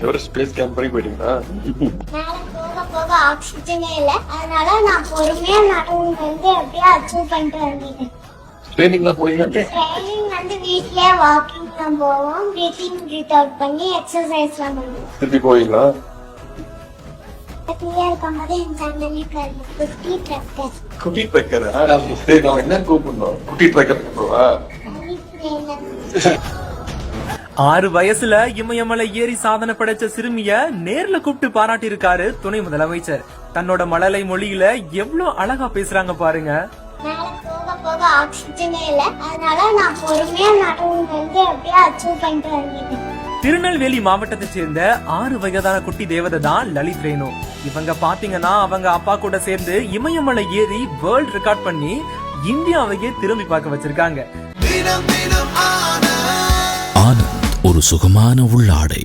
Everest space camp வரைக்கும் போயிட்டீங்களா? மேல போக போக ஆக்சிஜனே இல்ல, அதனால நான் பொறுமையா நடந்து வந்து அப்படியே அச்சீவ் பண்ணிட்டு வந்தேன். ட்ரைனிங்லாம் போறீங்க? ட்ரைனிங் வந்து வீட்லயே வாக்கிங் தான் போவோம், பிரீத்திங் பிரீத் அவுட் பண்ணி எக்ஸசைஸ்லாம் பண்ணுவோம். திருப்பி போவீங்களா? ஃப்ரீயா இருக்கும்போது என் சேனலுக்கு குட்டி ட்ரக்கர் குட்டி ட்ரக்கர். சரி, நான் என்ன கூப்பிடணும்? குட்டி ட்ரக்கர் கூப்பிடுவா? 6 வயசுல இமயமலை ஏறி சாதனை படைச்ச சிறுமிய நேர்ல கூப்பிட்டு பாராட்டி இருக்காரு துணை முதலமைச்சர். தன்னோட மழலை மொழியில எவ்வளவு அழகா பேசுறாங்க பாருங்க. மேல போக போக ஆக்சிஜனே இல்ல, அதனால நான் பொறுமையா நடந்து வந்து அப்படியே அச்சீவ் பண்ணிட்டு வந்தேன். திருநெல்வேலி மாவட்டத்தை சேர்ந்த 6 வயதான குட்டி தேவதை தான் லலித் ரேணு. இவங்க பாத்தீங்கன்னா அவங்க அப்பா கூட சேர்ந்து இமயமலை ஏறி வேர்ல்ட் ரெக்கார்ட் பண்ணி இந்தியாவையே திரும்பி பார்க்க வச்சிருக்காங்க. ஆனந்த், ஒரு சுகமான உள்ளாடை.